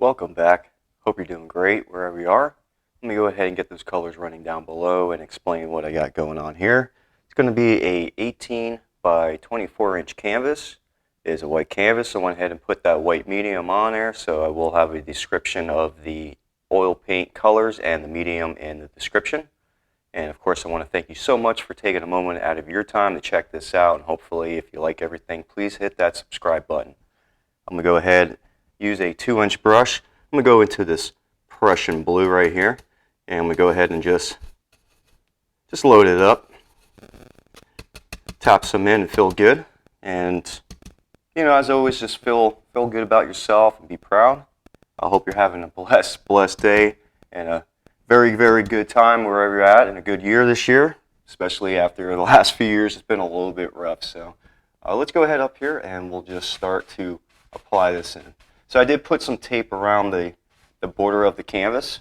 Welcome back. Hope you're doing great wherever you are. Let me go ahead and get those colors running down below and explain what I got going on here. It's going to be a 18 by 24 inch canvas. It is a white canvas, so I went ahead and put that white medium on there, so I will have a description of the oil paint colors and the medium in the description. And of course, I want to thank you so much for taking a moment out of your time to check this out, and hopefully if you like everything, please hit that subscribe button. I'm going to go ahead and use a 2-inch brush. I'm going to go into this Prussian Blue right here, and I'm going to go ahead and just load it up. Tap some in and feel good. And, you know, as always, just feel good about yourself and be proud. I hope you're having a blessed day and a very, very good time wherever you're at, and a good year this year, especially after the last few years. It's been a little bit rough. So let's go ahead up here and we'll just start to apply this in. So I did put some tape around the border of the canvas.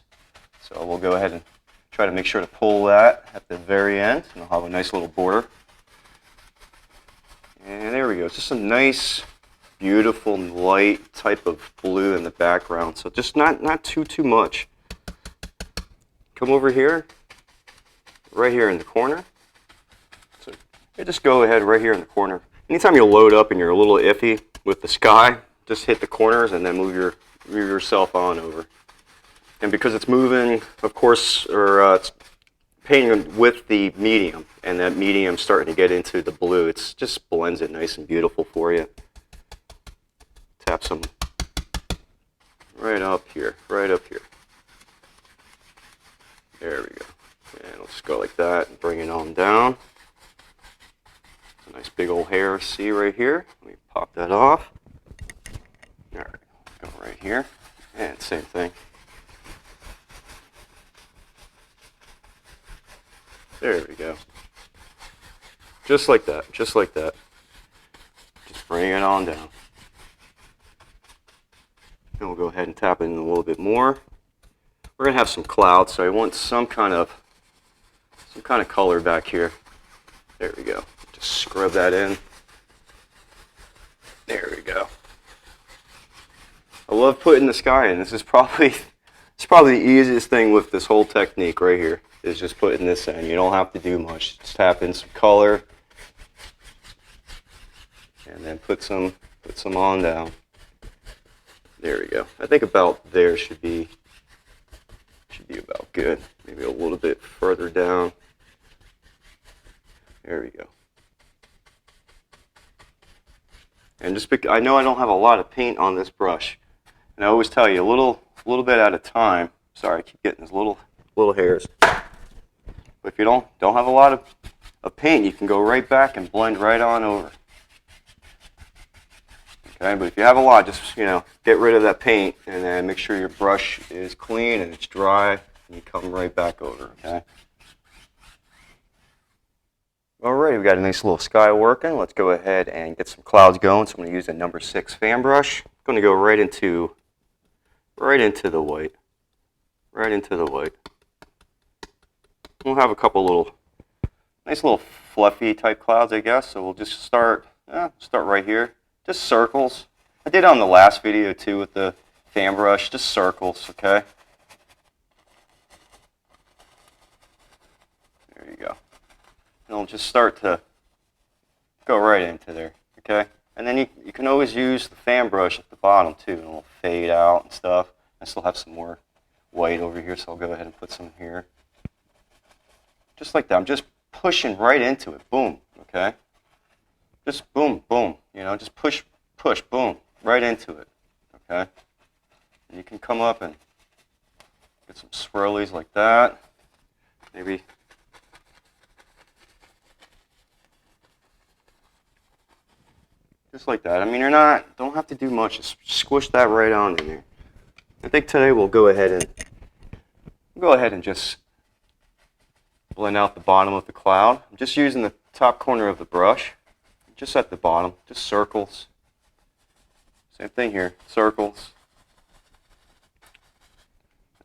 So we'll go ahead and try to make sure to pull that at the very end, and I'll have a nice little border. And there we go. It's just a nice, beautiful, light type of blue in the background. So just not too much. Come over here, right here in the corner. So you just go ahead right here in the corner. Anytime you load up and you're a little iffy with the sky, just hit the corners and then move yourself on over. And because it's moving, of course, or it's painting with the medium, and that medium starting to get into the blue, it just blends it nice and beautiful for you. Tap some right up here, right up here. There we go. And we'll just go like that and bring it on down. A nice big old hair C right here. Let me pop that off. All right, go right here, and same thing. There we go. Just like that, just like that. Just bring it on down. And we'll go ahead and tap it in a little bit more. We're gonna have some clouds, so I want some kind of color back here. There we go. Just scrub that in. There we go. I love putting the sky in. This is probably the easiest thing with this whole technique right here, is just putting this in. You don't have to do much. Just tap in some color and then put some on down. There we go. I think about there should be about good. Maybe a little bit further down. There we go. And I know I don't have a lot of paint on this brush. And I always tell you, a little bit at a time. Sorry, I keep getting these little hairs. But if you don't have a lot of paint, you can go right back and blend right on over. Okay, but if you have a lot, just get rid of that paint and then make sure your brush is clean and it's dry, and you come right back over. Okay. Alright, we've got a nice little sky working. Let's go ahead and get some clouds going. So I'm going to use a number 6 fan brush. I'm going to go right into the white. Right into the white. We'll have a couple nice little fluffy type clouds, I guess. So we'll just start right here. Just circles. I did on the last video too with the fan brush. Just circles, okay? There you go. And it'll just start to go right into there, okay? And then you can always use the fan brush at the bottom too, and it'll fade out and stuff. I still have some more white over here, so I'll go ahead and put some here. Just like that. I'm just pushing right into it. Boom, okay? Just boom, boom. Just push, boom, right into it, okay? And you can come up and get some swirlies like that. Maybe just like that. I mean, don't have to do much. Just squish that right on in there. I think today we'll go ahead and just blend out the bottom of the cloud. I'm just using the top corner of the brush, just at the bottom, just circles. Same thing here, circles.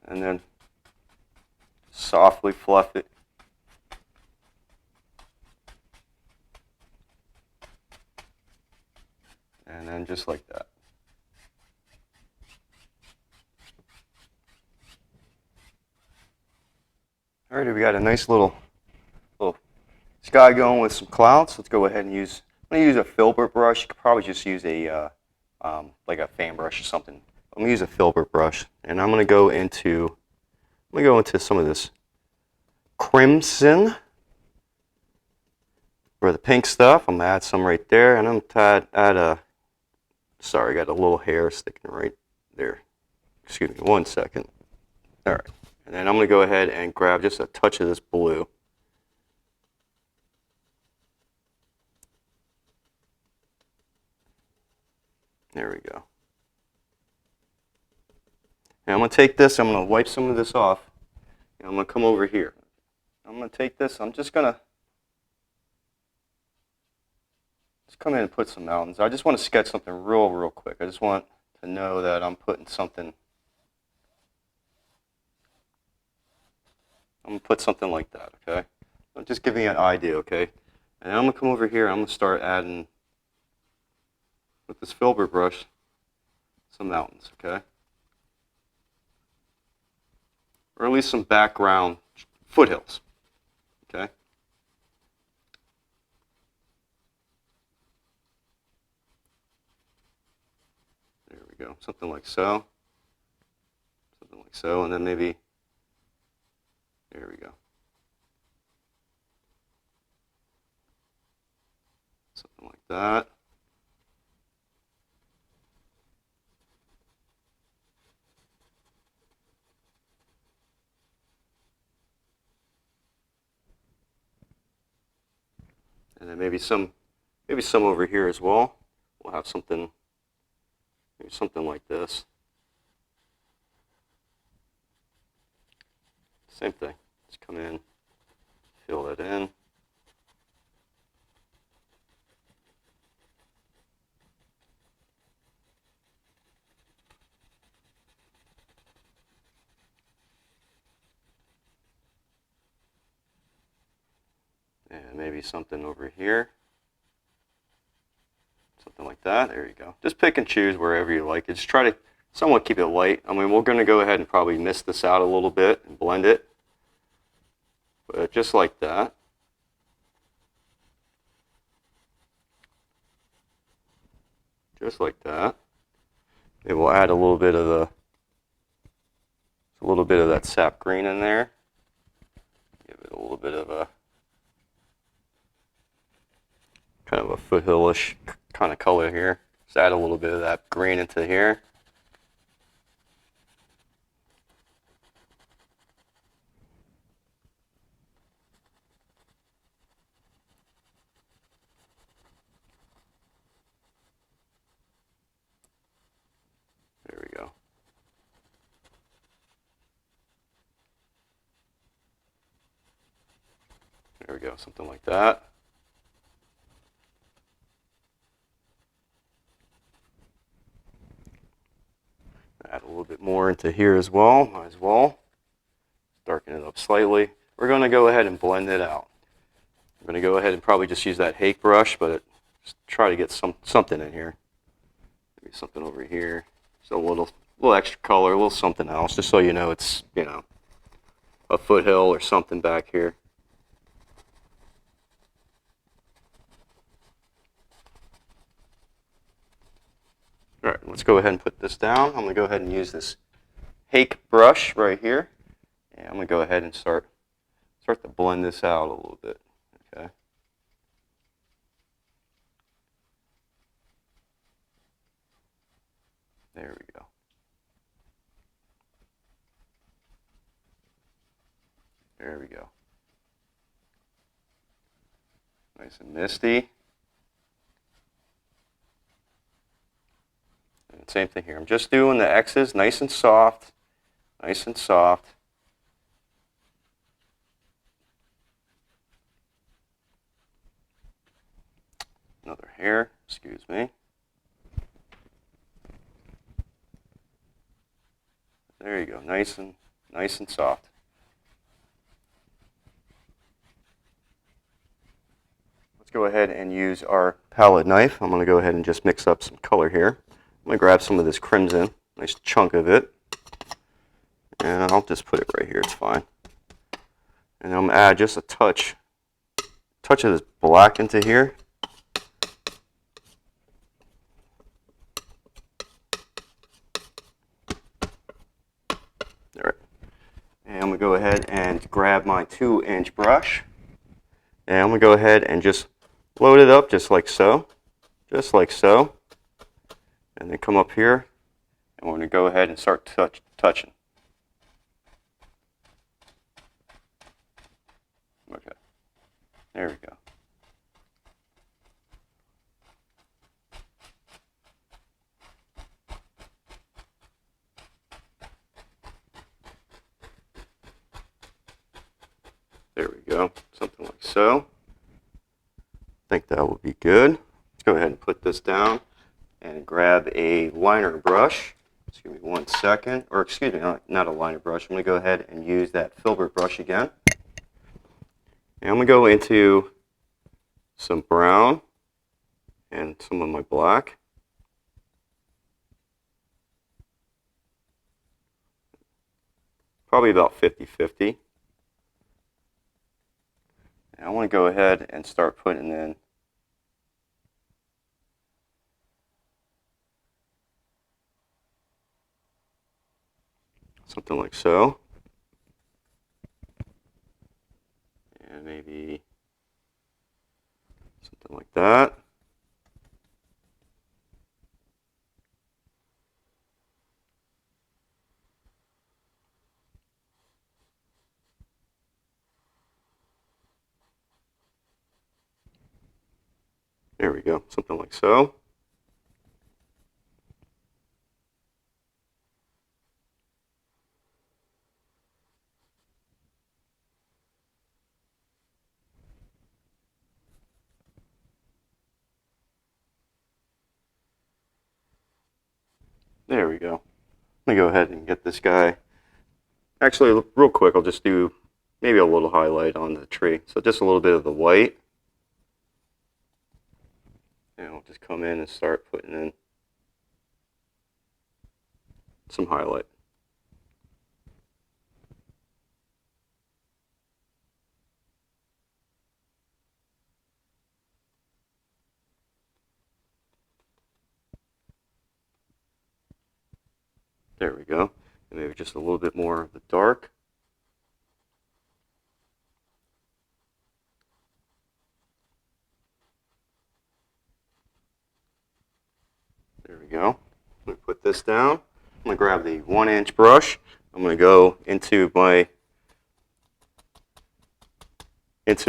And then softly fluff it. And then just like that. Alrighty, we got a nice little sky going with some clouds. Let's go ahead and use. I'm gonna use a filbert brush. You could probably just use a like a fan brush or something. I'm gonna use a filbert brush, and I'm gonna go into some of this crimson for the pink stuff. I'm gonna add some right there, and I'm gonna add a. Sorry, I got a little hair sticking right there. Excuse me, 1 second. All right, and then I'm gonna go ahead and grab just a touch of this blue. There we go. Now I'm going to take this, I'm going to wipe some of this off, and I'm going to come over here. I'm going to take this, I'm just going to come in and put some mountains. I just want to sketch something real quick. I just want to know that I'm putting something, I'm going to put something like that, okay? I'm just giving you an idea, okay? And I'm going to come over here, I'm going to start adding, with this filbert brush, some mountains, okay? Or at least some background foothills, okay? There we go, something like so. Something like so, and then maybe, there we go. Something like that. And then maybe some over here as well. We'll have something, maybe something like this. Same thing. Just come in, fill that in. And maybe something over here. Something like that. There you go. Just pick and choose wherever you like it. Just try to somewhat keep it light. I mean, we're going to go ahead and probably mist this out a little bit and blend it. But just like that. Just like that. Maybe we'll add a little bit of that sap green in there. Give it a little bit of a kind of a foothillish kind of color here. Just add a little bit of that green into here. There we go. There we go, something like that. Add a little bit more into here as well. Might as well. Darken it up slightly. We're going to go ahead and blend it out. I'm going to go ahead and probably just use that Hake brush, but just try to get something in here. Maybe something over here. Just a little extra color, a little something else, just so you know it's, you know, a foothill or something back here. All right, let's go ahead and put this down. I'm going to go ahead and use this Hake brush right here. And I'm going to go ahead and start to blend this out a little bit. Okay. There we go. There we go. Nice and misty. And same thing here. I'm just doing the X's nice and soft. Nice and soft. Another hair, excuse me. There you go, nice and soft. Let's go ahead and use our palette knife. I'm going to go ahead and just mix up some color here. I'm going to grab some of this crimson, nice chunk of it, and I'll just put it right here, it's fine. And I'm going to add just a touch of this black into here. All right. And I'm going to go ahead and grab my 2-inch brush. And I'm going to go ahead and just load it up just like so. Just like so. And then come up here, and we're going to go ahead and start touching. Okay. There we go. There we go. Something like so. I think that will be good. Let's go ahead and put this down and grab a liner brush. Just give me 1 second. Or excuse me, not a liner brush. I'm going to go ahead and use that filbert brush again. And I'm going to go into some brown and some of my black. Probably about 50-50. And I want to go ahead and start putting in something like so. And maybe something like that. There we go, something like so. There we go. Let me go ahead and get this guy. Actually, real quick, I'll just do maybe a little highlight on the tree. So just a little bit of the white. And I'll just come in and start putting in some highlight. There we go. And maybe just a little bit more of the dark. There we go. I'm going to put this down. I'm going to grab the 1-inch brush. I'm going to go into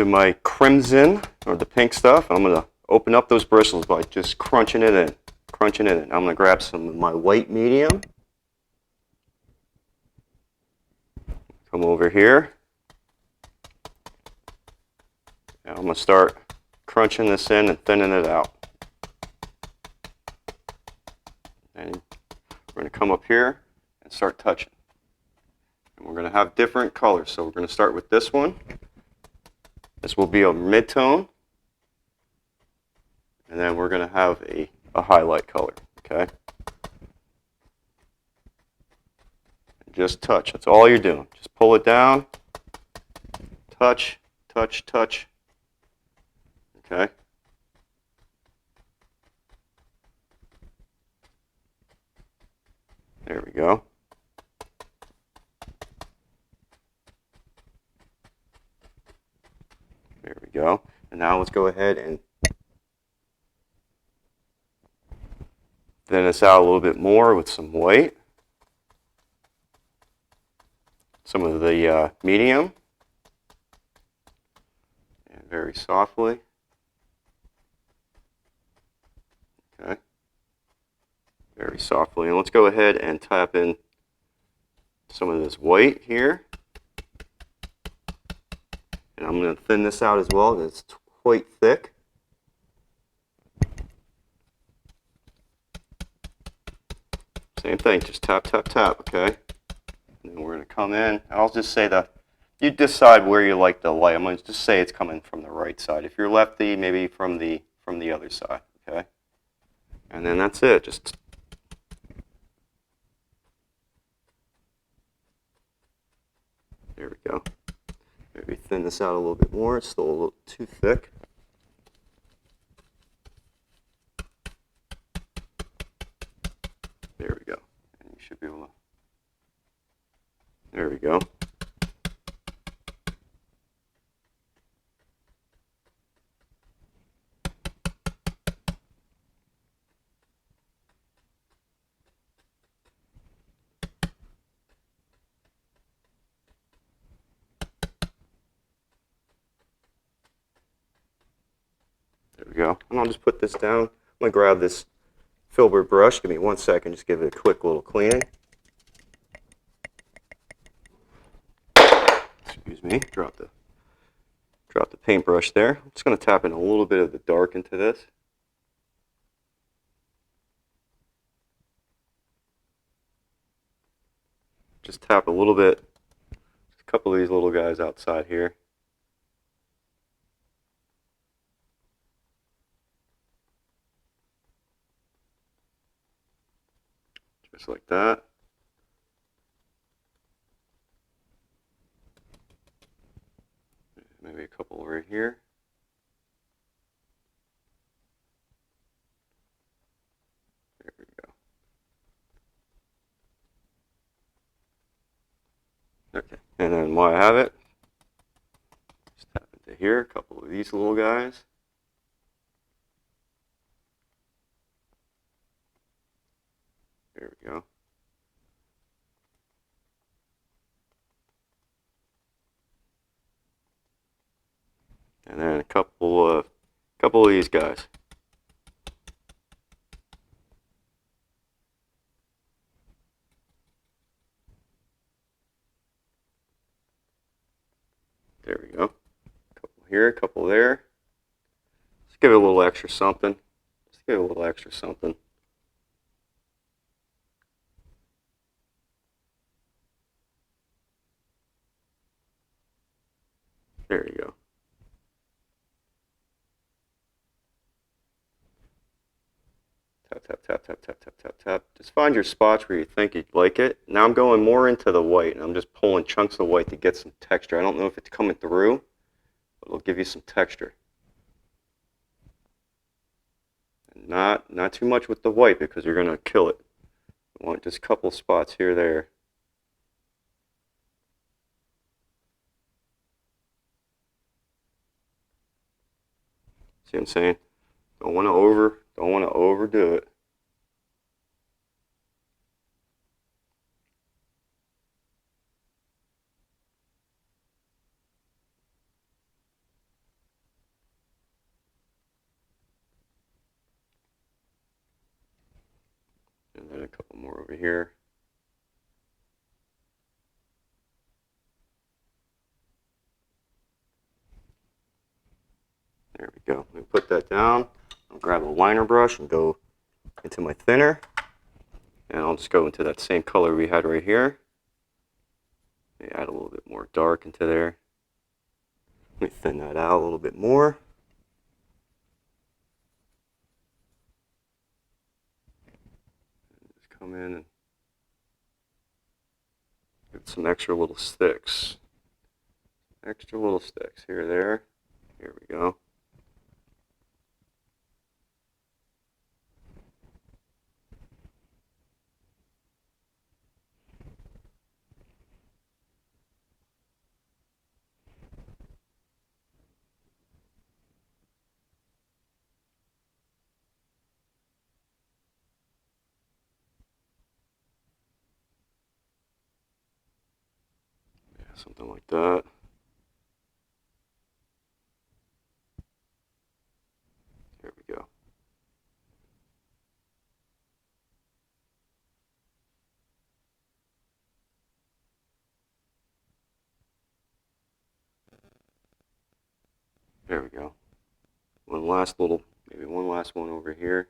my crimson, or the pink stuff. I'm going to open up those bristles by just crunching it in. I'm going to grab some of my white medium. Come over here. And I'm going to start crunching this in and thinning it out. And we're going to come up here and start touching. And we're going to have different colors. So we're going to start with this one. This will be a mid-tone. And then we're going to have a highlight color. Okay? And just touch. That's all you're doing. Just pull it down. Touch, touch, touch. Okay? There we go. There we go. And now let's go ahead and thin this out a little bit more with some white. Some of the medium. And very softly. Okay. Very softly. And let's go ahead and tap in some of this white here. And I'm going to thin this out as well. It's quite thick. Same thing, just tap, tap, tap, okay? And then we're going to come in. I'll just say you decide where you like the light. I'm going to just say it's coming from the right side. If you're lefty, maybe from the other side, okay? And then that's it. Just there we go. There Maybe thin this out a little bit more. It's still a little too thick. There we go. And you should be able to. There we go. There we go. And I'll just put this down. I'm going to grab this filbert brush. Give me 1 second. Just give it a quick little cleaning. Excuse me. Drop the paintbrush there. I'm just going to tap in a little bit of the dark into this. Just tap a little bit. Just a couple of these little guys outside here. Just like that. Maybe a couple right here. There we go. Okay, and then while I have it, just tap into here, a couple of these little guys. There we go. And then a couple of these guys. There we go. A couple here, a couple there. Just give it a little extra something. Just give it a little extra something. There you go. Tap, tap, tap, tap, tap, tap, tap, tap. Just find your spots where you think you'd like it. Now I'm going more into the white, and I'm just pulling chunks of white to get some texture. I don't know if it's coming through, but it'll give you some texture. And not too much with the white because you're going to kill it. I want just a couple spots here, there. See what I'm saying? Don't want to overdo it. And then a couple more over here. There we go. Let me put that down. I'll grab a liner brush and go into my thinner. And I'll just go into that same color we had right here. Maybe add a little bit more dark into there. Let me thin that out a little bit more. Just come in and get some extra little sticks. Extra little sticks here, there. Here we go. Something like that. There we go. There we go. Maybe one last one over here.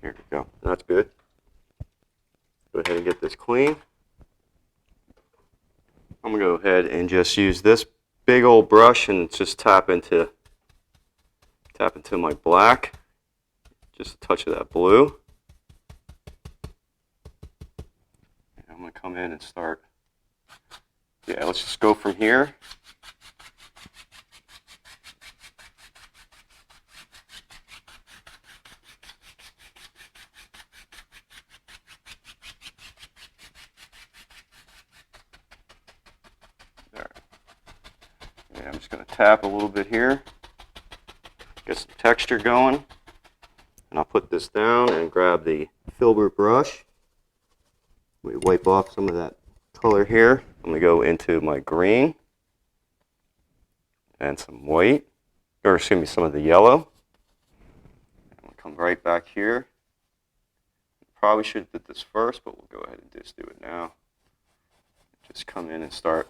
Here we go. That's good. Go ahead and get this clean. I'm going to go ahead and just use this big old brush and just tap into my black. Just a touch of that blue. And I'm going to come in and start Yeah, let's just go from here. There. Yeah, I'm just going to tap a little bit here, get some texture going, and I'll put this down and grab the filbert brush. We wipe off some of that color here. I'm going to go into my green and some white, or excuse me, some of the yellow. I'm going to come right back here. Probably should have did this first, but we'll go ahead and just do it now. Just come in and start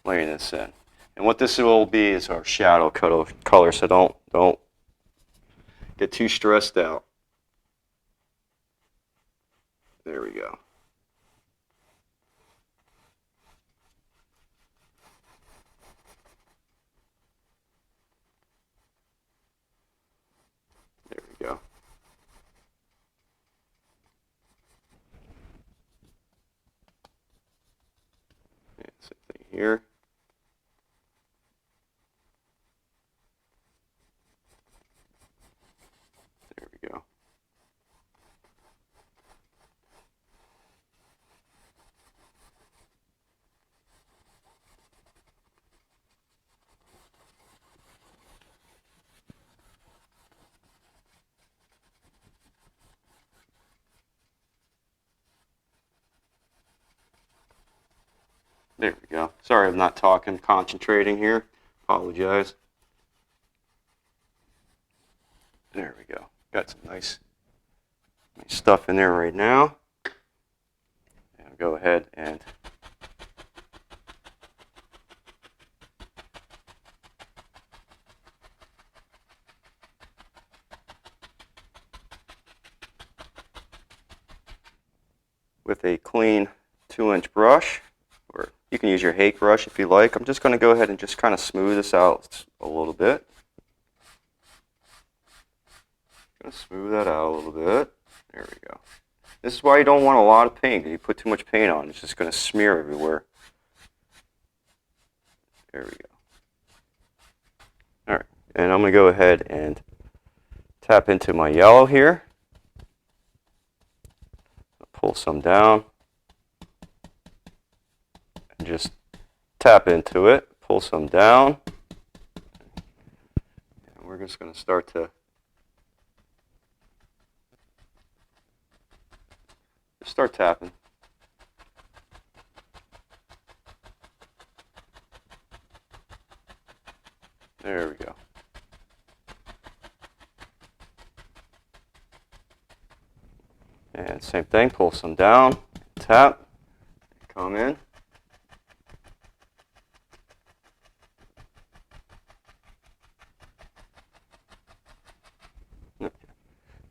laying this in. And what this will be is our shadow color, so don't get too stressed out. There we go. There we go. And same thing here. There we go. There we go. Sorry I'm not talking, concentrating here. Apologize. There we go. Got some nice stuff in there right now. And I'll go ahead and with a clean 2-inch brush, or you can use your Hake brush if you like. I'm just going to go ahead and just kind of smooth this out a little bit. Going to smooth that out a little bit. There we go. This is why you don't want a lot of paint. If you put too much paint on, it's just going to smear everywhere. There we go. All right, and I'm going to go ahead and tap into my yellow here. Pull some down. And just tap into it. Pull some down. And we're just going to start to start tapping. There we go. And same thing, pull some down, tap, come in.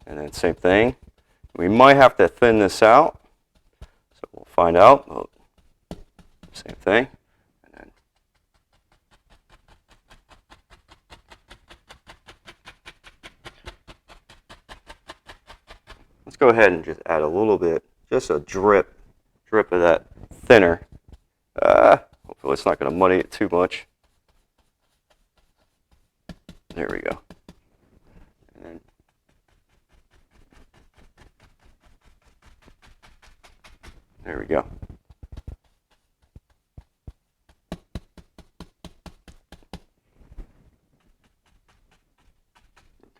And then same thing. We might have to thin this out, so we'll find out. Oh, same thing. And then let's go ahead and just add a little bit, just a drip of that thinner. Hopefully it's not going to muddy it too much. There we go. And then there we go.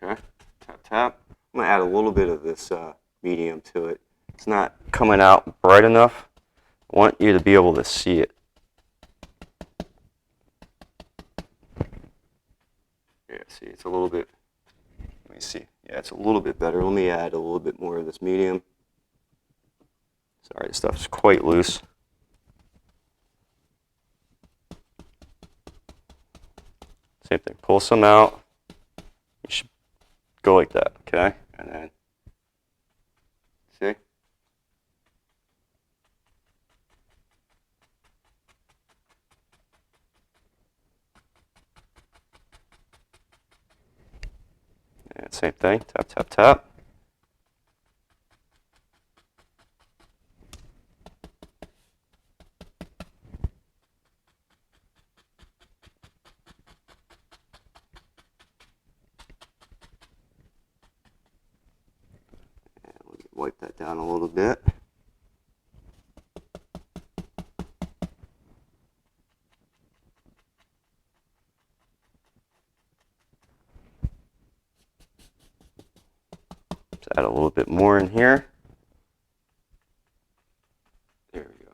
Okay, tap, tap. I'm going to add a little bit of this medium to it. It's not coming out bright enough. I want you to be able to see it. Yeah, see, it's a little bit, let me see. Yeah, it's a little bit better. Let me add a little bit more of this medium. Sorry, this stuff's quite loose. Same thing, pull some out. You should go like that, okay? And then, see? And same thing, tap, tap, tap. wipe that down a little bit. Let's add a little bit more in here. There we go.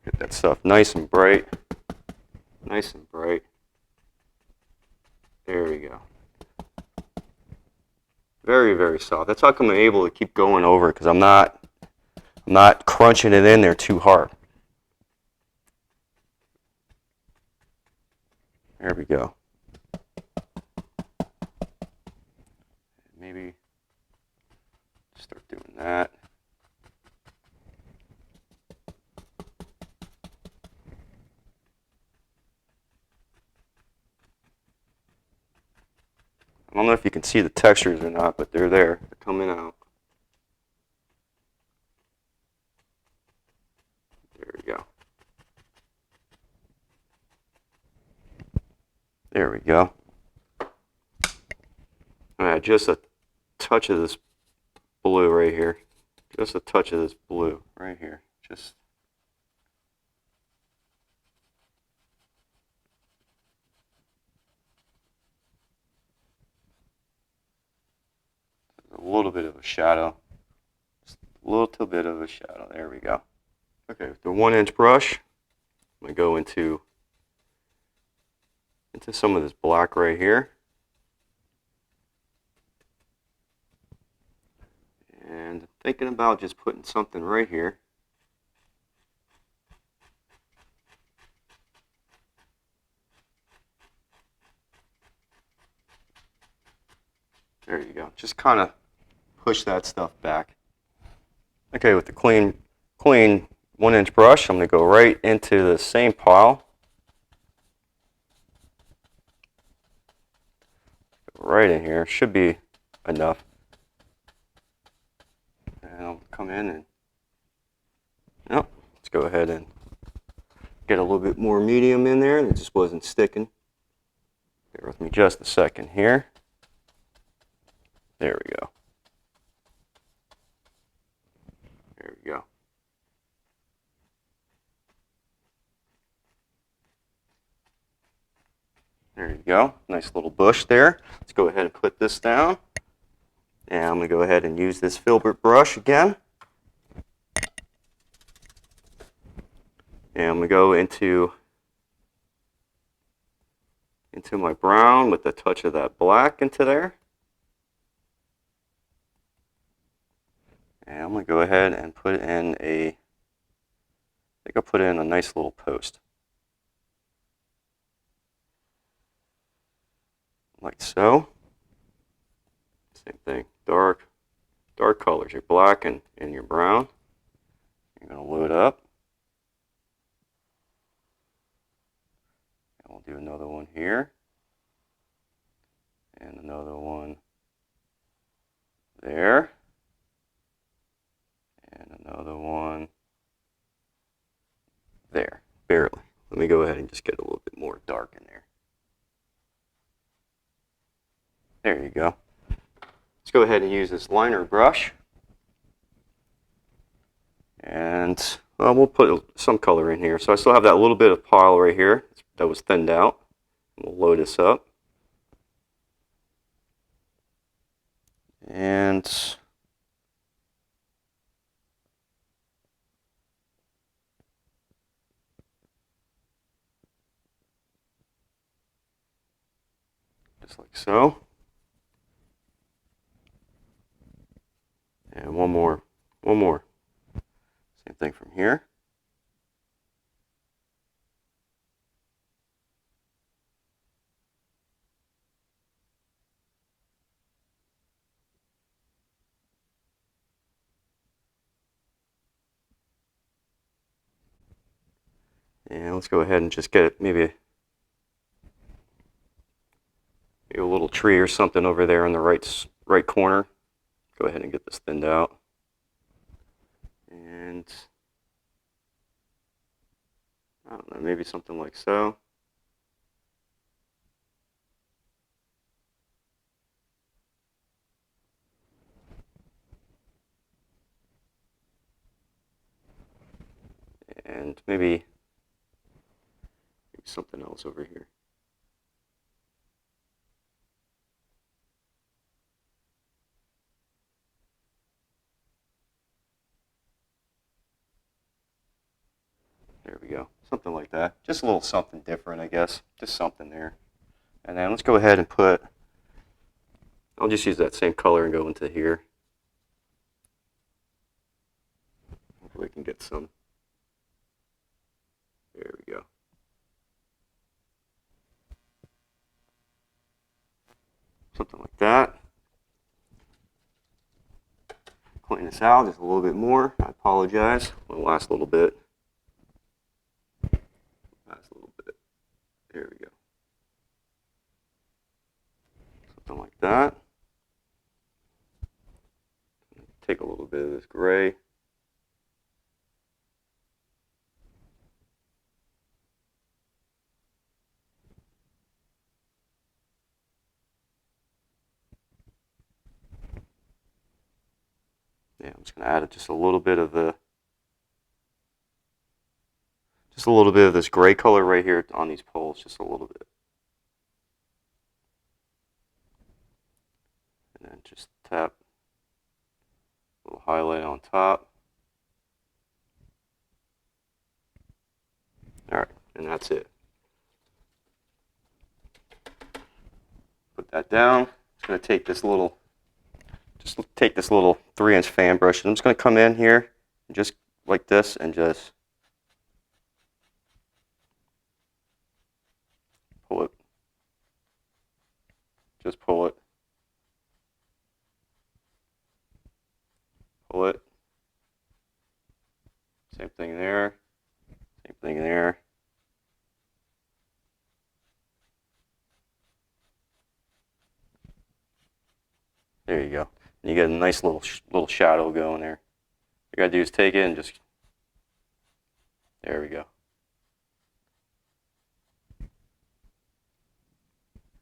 Get that stuff nice and bright. Nice and bright. There we go. Very, very soft. That's how come I'm able to keep going over it, because I'm not crunching it in there too hard. There we go. Maybe start doing that. I don't know if you can see the textures or not, but they're there. They're coming out. There we go. There we go. Just a touch of this blue right here. Just a touch of this blue right here. Just a little bit of a shadow. Just a little bit of a shadow. There we go. Okay, with the 1-inch brush, I'm going to go into some of this black right here. And I'm thinking about just putting something right here. There you go. Just kind of push that stuff back. Okay, with the clean 1-inch brush, I'm going to go right into the same pile. Right in here. Should be enough. And I'll come in and, oh, let's go ahead and get a little bit more medium in there. It just wasn't sticking. Bear with me just a second here. There we go. There we go. There you go. Nice little bush there. Let's go ahead and put this down. And I'm going to go ahead and use this filbert brush again. And I'm going to go into my brown with a touch of that black into there. And I'm going to go ahead and put in I think I'll put in a nice little post. Like so. Same thing. Dark colors. Your black and your brown. You're going to load up. And we'll do another one here. And another one there. And another one there. Barely. Let me go ahead and just get a little bit more dark in there. There you go. Let's go ahead and use this liner brush. And well, we'll put some color in here. So I still have that little bit of pile right here that was thinned out. We'll load this up. And just like so. And one more. Same thing from here. And let's go ahead and just get maybe a little tree or something over there in the right corner. Go ahead and get this thinned out. And I don't know, maybe something like so. And maybe something else over here. There we go. Something like that. Just a little something different, I guess. Just something there. And then let's go ahead and put, I'll just use that same color and go into here. Hopefully we can get some. There we go. Something like that. Clean this out just a little bit more. I apologize. It'll last a little bit. Last a little bit. There we go. Something like that. Take a little bit of this gray. Yeah, I'm just going to add just a little bit of this gray color right here on these poles, just a little bit. And then just tap a little highlight on top. All right, and that's it. Put that down. Just going to take this little 3-inch fan brush, and I'm just going to come in here just like this and just pull it. Just pull it. Pull it. Same thing there. Same thing there. There you go. And you get a nice little shadow going there. All you gotta do is take it and just, there we go.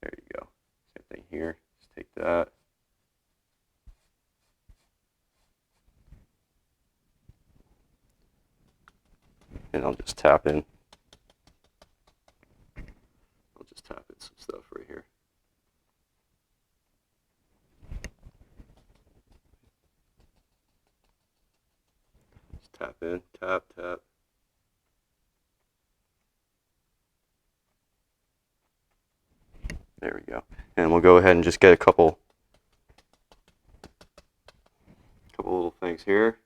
There you go. Same thing here. Just take that. And I'll just tap in. I'll just tap in some stuff right here. Just tap in, tap, tap. There we go. And we'll go ahead and just get a couple little things here.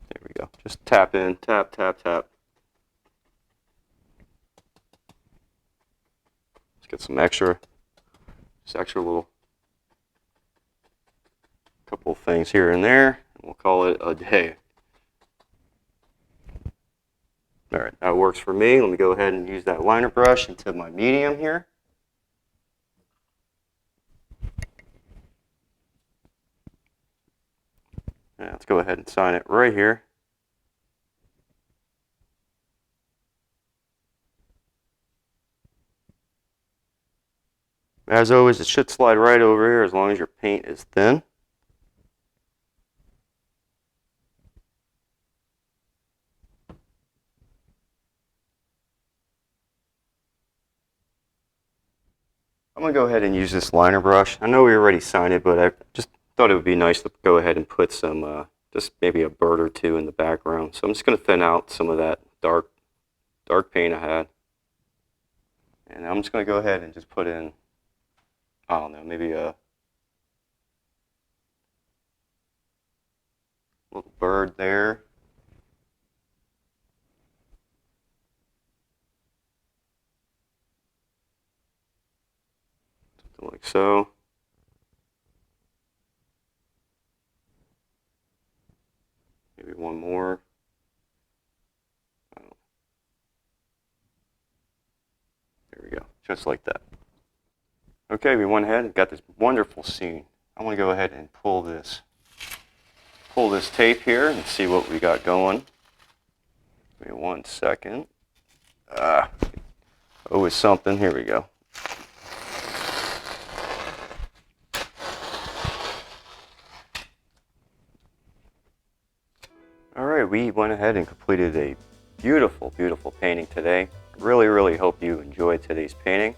There we go. Just tap in, tap, tap, tap. Let's get some extra little couple things here and there, and we'll call it a day. All right, that works for me. Let me go ahead and use that liner brush into my medium here. Now let's go ahead and sign it right here. As always, it should slide right over here as long as your paint is thin. I'm going to go ahead and use this liner brush. I know we already signed it, but I just thought it would be nice to go ahead and put some, just maybe a bird or two in the background. So I'm just going to thin out some of that dark paint I had. And I'm just going to go ahead and just put in, I don't know, maybe a little bird there. Something like so. Maybe one more. There we go, just like that. Okay, we went ahead and got this wonderful scene. I want to go ahead and pull this tape here and see what we got going. Give me 1 second. Always something. Here we go. All right, we went ahead and completed a beautiful, beautiful painting today. Really, really hope you enjoyed today's painting.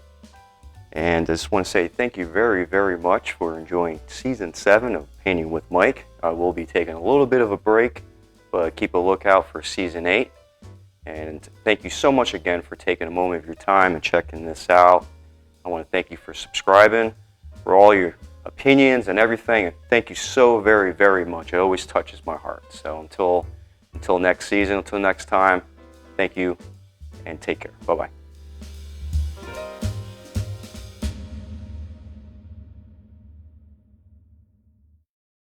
And I just want to say thank you very, very much for enjoying Season 7 of Painting with Mike. We'll be taking a little bit of a break, but keep a lookout for Season 8. And thank you so much again for taking a moment of your time and checking this out. I want to thank you for subscribing, for all your opinions and everything. And thank you so very, very much. It always touches my heart. So until next season, until next time, thank you and take care. Bye-bye.